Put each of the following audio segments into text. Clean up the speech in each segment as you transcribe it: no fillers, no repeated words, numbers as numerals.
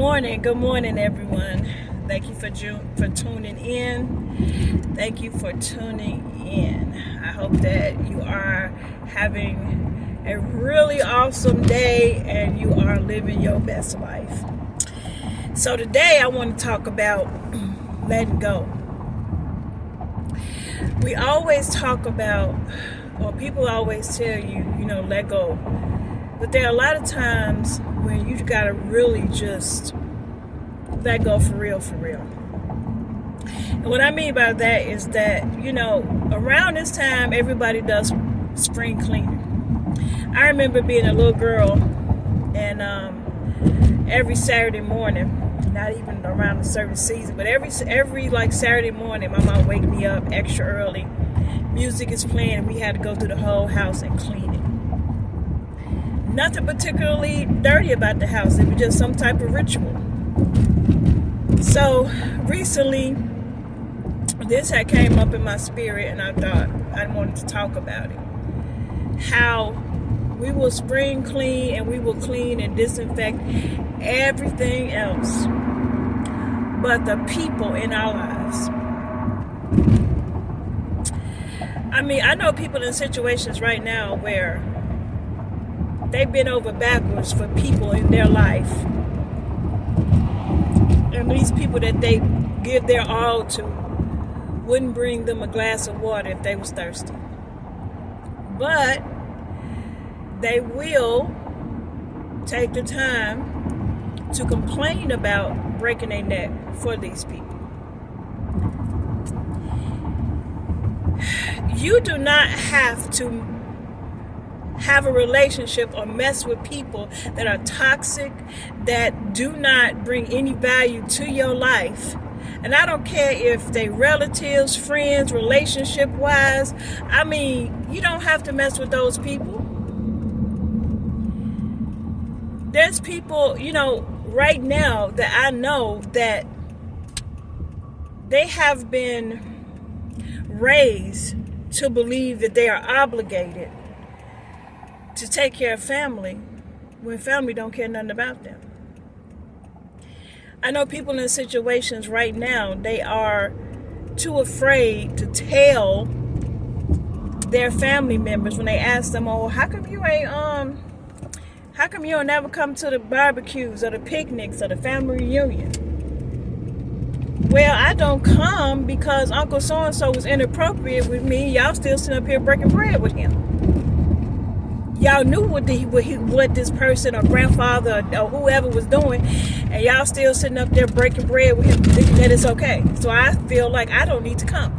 Good morning, everyone. Thank you for tuning in. Thank you for tuning in. I hope that you are having a really awesome day and you are living your best life. So today I want to talk about letting go. We always talk about, or people always tell you, let go. But there are a lot of times when you gotta really just let go for real. And what I mean by that is that, around this time, everybody does spring cleaning. I remember being a little girl and every Saturday morning, not even around a certain season, but every Saturday morning, my mom wake me up extra early. Music is playing and we had to go through the whole house and clean it. Nothing particularly dirty about the house. It was just some type of ritual. So recently, this had came up in my spirit and I thought I wanted to talk about it. How we will spring clean and we will clean and disinfect everything else but the people in our lives. I mean, I know people in situations right now where they've been over backwards for people in their life. And these people that they give their all to wouldn't bring them a glass of water if they was thirsty. But they will take the time to complain about breaking their neck for these people. You do not have to have a relationship or mess with people that are toxic, that do not bring any value to your life. And I don't care if they relatives, friends, relationship wise. I mean, you don't have to mess with those people. There's people, right now that I know that they have been raised to believe that they are obligated to take care of family when family don't care nothing about them. I know people in situations right now, they are too afraid to tell their family members when they ask them, oh, how come you don't never come to the barbecues or the picnics or the family reunion? Well, I don't come because Uncle so-and-so was inappropriate with me. Y'all still sitting up here breaking bread with him. Y'all knew what this person or grandfather or whoever was doing, and y'all still sitting up there breaking bread with him, thinking that it's okay. So I feel like I don't need to come.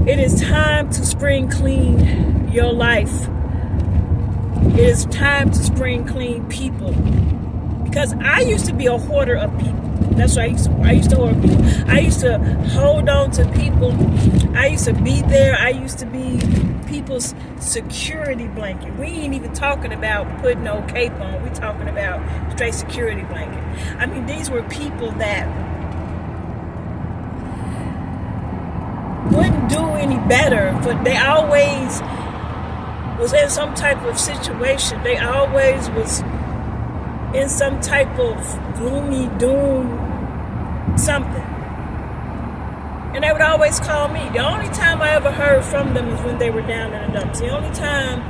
It is time to spring clean your life. It is time to spring clean people. Because I used to be a hoarder of people. That's what I used to hoard people. I used to hold on to people. I used to be there. I used to be people's security blanket. We ain't even talking about putting no cape on. We talking about straight security blanket. I mean, these were people that wouldn't do any better, but they always was in some type of situation. They always was in some type of gloomy doom something. And they would always call me. The only time I ever heard from them was when they were down in the dumps. The only time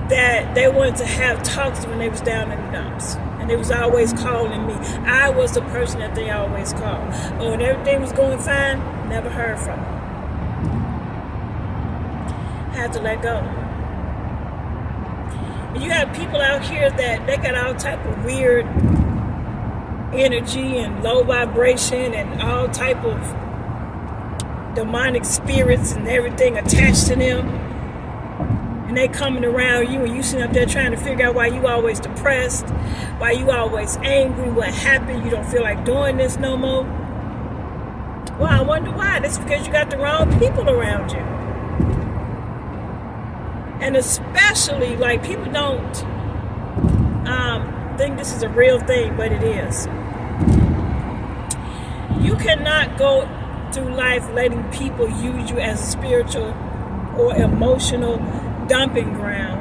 that they wanted to have talks when they was down in the dumps. And they was always calling me. I was the person that they always called. But when everything was going fine, never heard from them. I had to let go. And you have people out here that they got all type of weird energy and low vibration and all type of demonic spirits and everything attached to them. And they coming around you and you sitting up there trying to figure out why you always depressed, why you always angry, what happened, you don't feel like doing this no more. Well, I wonder why. That's because you got the wrong people around you. And especially, people don't think this is a real thing, but it is. You cannot go through life letting people use you as a spiritual or emotional dumping ground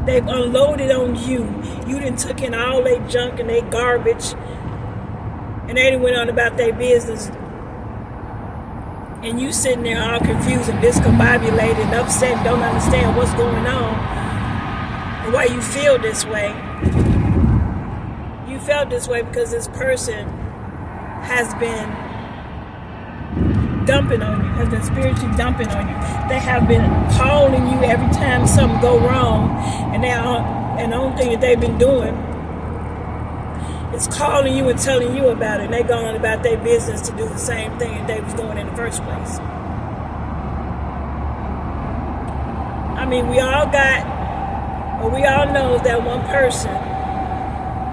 They've unloaded on you. You done took in all their junk and their garbage, and they done went on about their business. And you sitting there all confused and discombobulated and upset and don't understand what's going on and why you feel this way. You felt this way because this person has been dumping on you, has been spiritually dumping on you. They have been calling you every time something go wrong, and the only thing that they've been doing is calling you and telling you about it. And they going on about their business to do the same thing that they was doing in the first place. I mean, we all know that one person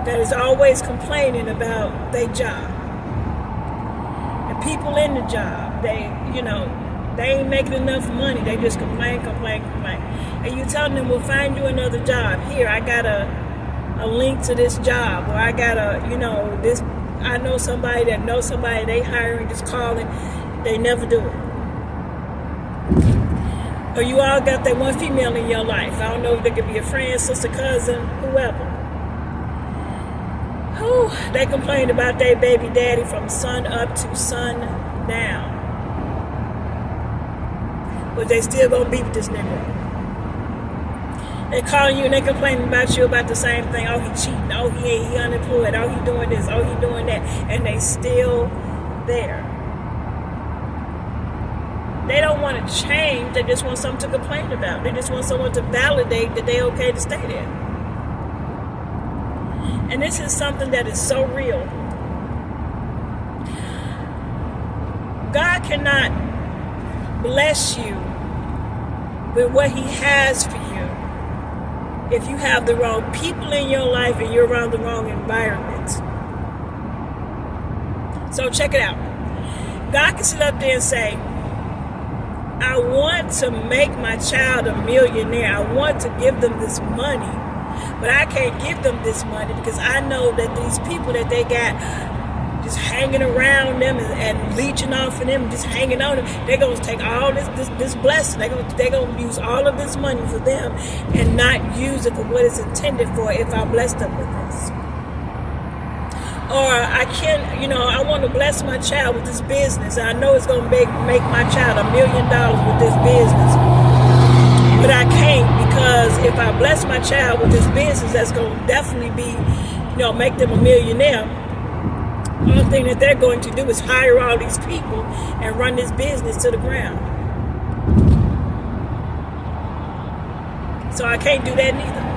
that is always complaining about their job. And people in the job, they ain't making enough money. They just complain. And you telling them, we'll find you another job. Here, I got a link to this job, or I got this, I know somebody that knows somebody, they hiring, just calling. They never do it. Or you all got that one female in your life. I don't know if they could be a friend, sister, cousin, whoever. Whew, they complain about their baby daddy from sun up to sun down. But they still gonna beat this nigga. They calling you and they complaining about you about the same thing. Oh, he cheating. Oh, he unemployed. Oh, he doing this. Oh, he doing that. And they still there. They don't want to change. They just want something to complain about. They just want someone to validate that they're okay to stay there. And this is something that is so real. God cannot bless you with what he has for you if you have the wrong people in your life and you're around the wrong environment. So check it out. God can sit up there and say, I want to make my child a millionaire. I want to give them this money, but I can't give them this money because I know that these people that they got just hanging around them and leeching off of them, just hanging on them, they're going to take all this blessing. They're going to use all of this money for them and not use it for what it's intended for if I bless them with this. Or I I want to bless my child with this business. I know it's going to make my child $1 million with this business. But I can't, because if I bless my child with this business, that's going to definitely be, make them a millionaire. The only thing that they're going to do is hire all these people and run this business to the ground. So I can't do that neither.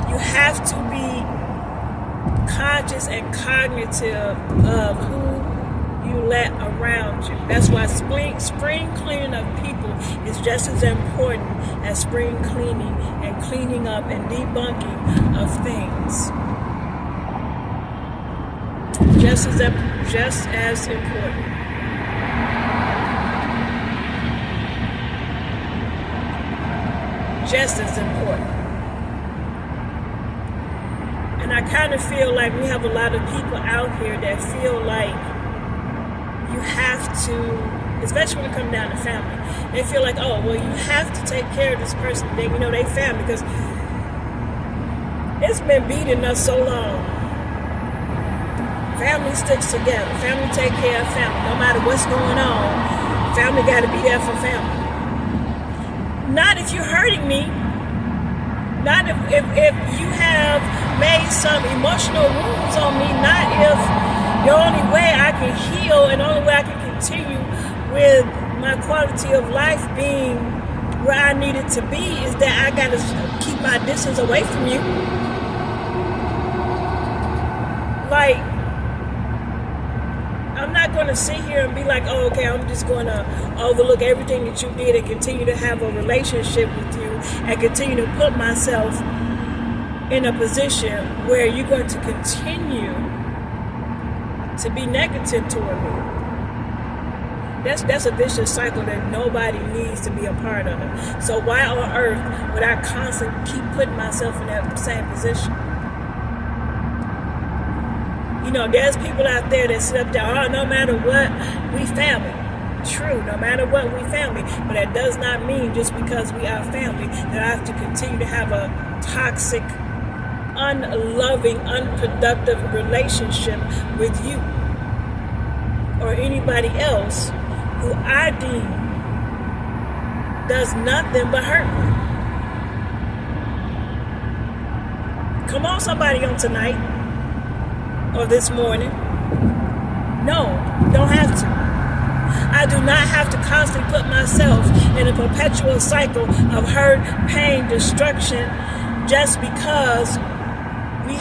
You have to be conscious and cognitive of who you let around you. That's why spring cleaning of people is just as important as spring cleaning and cleaning up and debunking of things. Just as important. Just as important. And I kind of feel like we have a lot of people out here that feel like you have to, especially when it comes down to family, they feel like, oh, well, you have to take care of this person, they family, because it's been beating us so long. Family sticks together. Family take care of family. No matter what's going on, family got to be there for family. Not if you're hurting me. Not if you have made some emotional wounds on me. Not if the only way I can heal and the only way I can continue with my quality of life being where I need it to be is that I got to keep my distance away from you. Like, I'm not going to sit here and be like, oh, okay, I'm just going to overlook everything that you did and continue to have a relationship with you and continue to put myself in a position where you're going to continue to be negative toward me. That's a vicious cycle that nobody needs to be a part of. So why on earth would I constantly keep putting myself in that same position? There's people out there that sit up there, oh, no matter what, we family. true. No matter what, we family. But that does not mean just because we are family that I have to continue to have a toxic, unloving, unproductive relationship with you or anybody else who I deem does nothing but hurt me. Come on, somebody, on tonight or this morning. No, don't have to. I do not have to constantly put myself in a perpetual cycle of hurt, pain, destruction just because we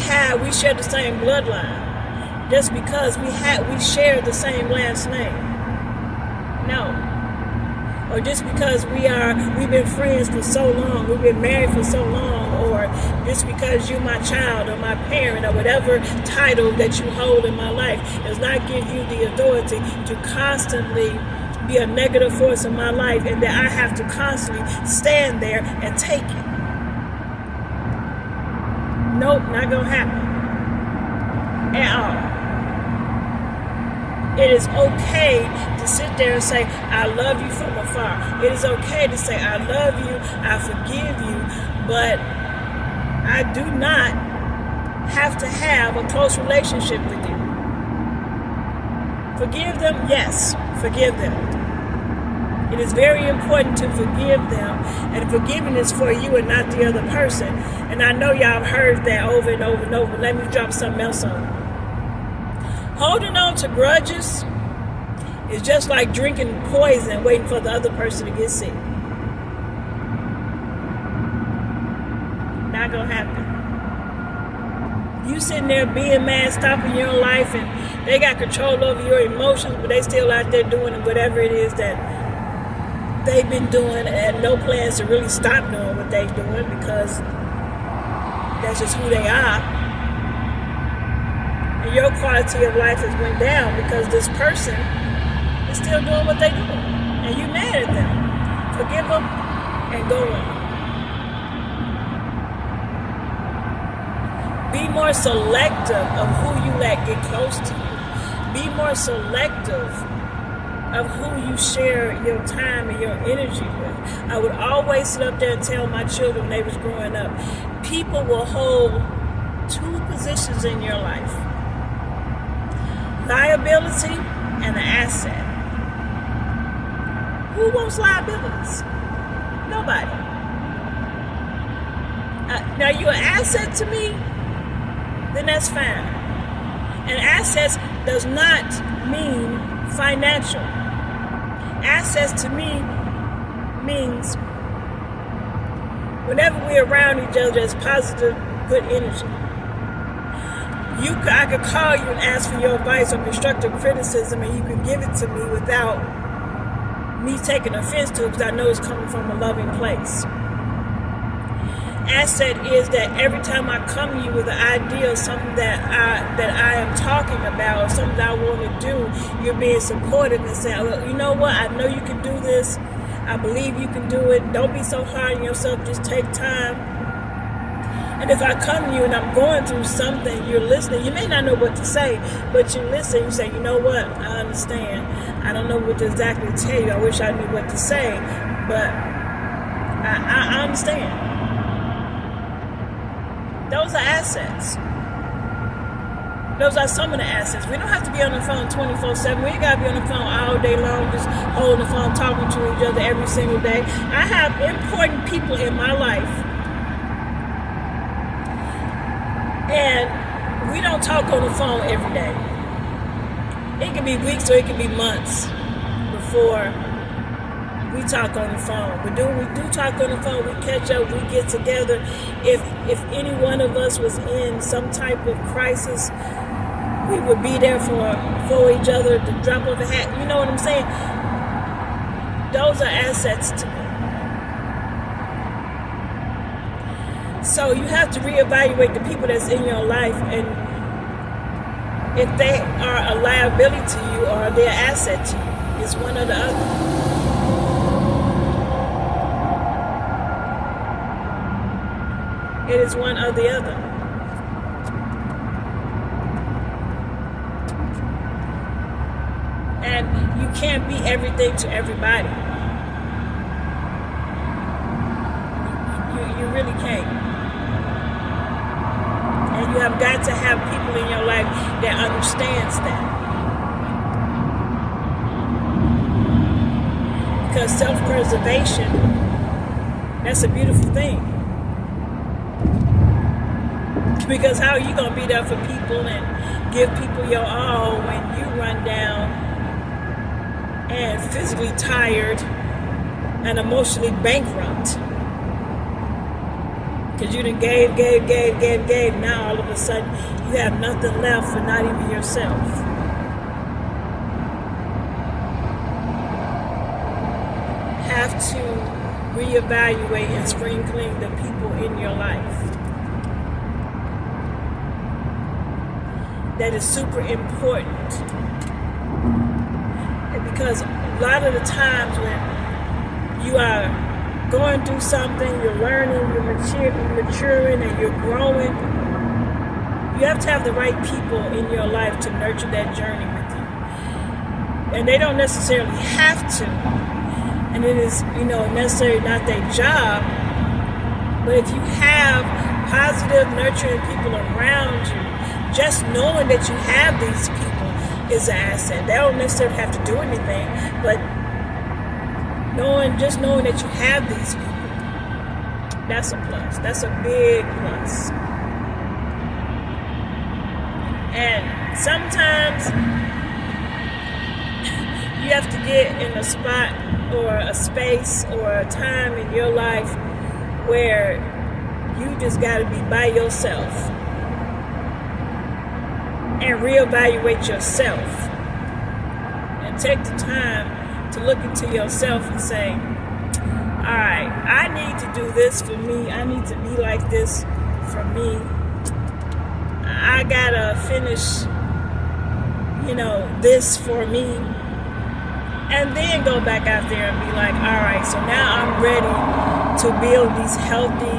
share the same bloodline. Just because we share the same last name. No. Or just because we've been friends for so long, we've been married for so long, or just because you're my child or my parent or whatever title that you hold in my life does not give you the authority to constantly be a negative force in my life and that I have to constantly stand there and take it. Nope, not gonna happen. At all. It is okay to sit there and say, I love you from afar. It is okay to say, I love you, I forgive you, but I do not have to have a close relationship with you. Forgive them? Yes, forgive them. It is very important to forgive them, and forgiving is for you and not the other person. And I know y'all have heard that over and over and over. Let me drop something else on you. Holding on to grudges is just like drinking poison, waiting for the other person to get sick. Not gonna happen. You sitting there being mad, stopping your life, and they got control over your emotions, but they still out there doing whatever it is that they've been doing, and no plans to really stop doing what they're doing because that's just who they are. And your quality of life has went down because this person is still doing what they're doing. And you mad at them. Forgive them and go on. Be more selective of who you let get close to you. Be more selective of who you share your time and your energy with. I would always sit up there and tell my children when they was growing up, people will hold two positions in your life. Liability and an asset. Who wants liabilities? Nobody. Now you're an asset to me, then that's fine. And assets does not mean financial. Assets to me means whenever we're around each other, there's positive, good energy. I could call you and ask for your advice or constructive criticism, and you can give it to me without me taking offense to it because I know it's coming from a loving place. Asset is that every time I come to you with an idea of something that I am talking about or something that I want to do, you're being supportive and saying, well, you know what, I know you can do this. I believe you can do it. Don't be so hard on yourself. Just take time. And if I come to you and I'm going through something, you're listening. You may not know what to say, but you listen. You say, you know what? I understand. I don't know what to exactly tell you. I wish I knew what to say, but I understand. Those are assets. Those are some of the assets. We don't have to be on the phone 24/7. We ain't got to be on the phone all day long, just holding the phone, talking to each other every single day. I have important people in my life. And we don't talk on the phone every day. It can be weeks or it can be months before we talk on the phone. But we do talk on the phone. We catch up. We get together. If any one of us was in some type of crisis, we would be there for each other, the drop of a hat. You know what I'm saying? Those are assets to me. So you have to reevaluate the people that's in your life, and if they are a liability to you or they're an asset to you. It's one or the other. It is one or the other. And you can't be everything to everybody. You really can't. And you have got to have people in your life that understands that. Because self-preservation, that's a beautiful thing. Because how are you going to be there for people and give people your all when you run down and physically tired and emotionally bankrupt? Because you done gave. Now all of a sudden you have nothing left for not even yourself. Have to reevaluate and spring clean the people in your life. That is super important. And because a lot of the times when you are going through something, you're learning, you're maturing, and you're growing, you have to have the right people in your life to nurture that journey with you. And they don't necessarily have to. And it is, necessarily not their job. But if you have positive, nurturing people around you, just knowing that you have these people is an asset. They don't necessarily have to do anything, but just knowing that you have these people, that's a plus. That's a big plus. And sometimes you have to get in a spot or a space or a time in your life where you just got to be by yourself and reevaluate yourself and take the time to look into yourself and say, all right, I need to do this for me. I need to be like this for me. I gotta finish, this for me. And then go back out there and be like, all right, so now I'm ready to build these healthy,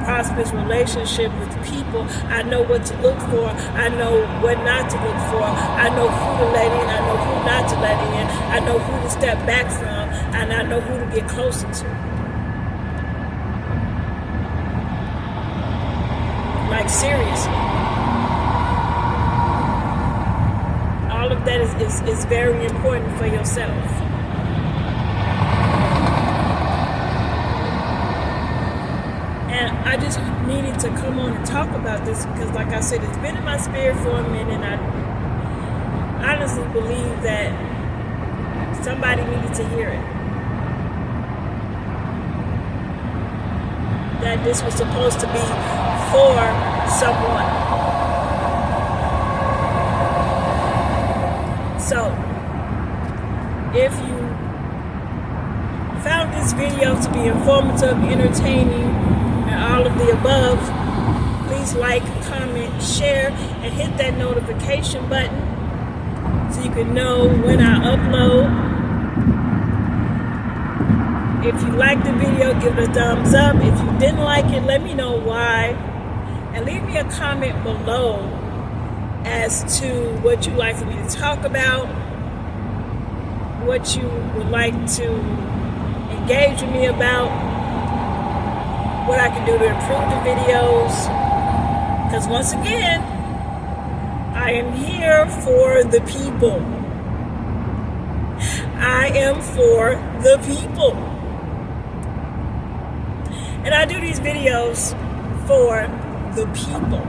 prosperous relationship with people. I know what to look for. I know what not to look for. I know who to let in. I know who not to let in. I know who to step back from. And I know who to get closer to. Like, seriously. All of that is very important for yourself. I just needed to come on and talk about this because, like I said, it's been in my spirit for a minute, and I honestly believe that somebody needed to hear it. That this was supposed to be for someone. So, if you found this video to be informative, entertaining, all of the above, please like, comment, share, and hit that notification button so you can know when I upload. If you liked the video, give it a thumbs up. If you didn't like it, let me know why, and leave me a comment below as to what you'd like for me to talk about, what you would like to engage with me about, what I can do to improve the videos. Because once again, I am here for the people. I am for the people. And I do these videos for the people.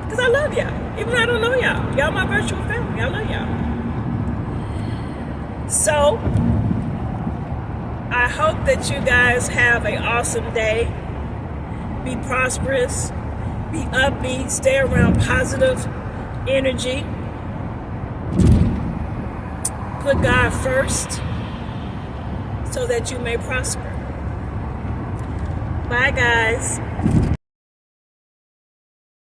Because I love y'all. Even though I don't know y'all. Y'all my virtual family. I love y'all. So, I hope that you guys have an awesome day. Be prosperous. Be upbeat. Stay around positive energy. Put God first so that you may prosper. Bye, guys.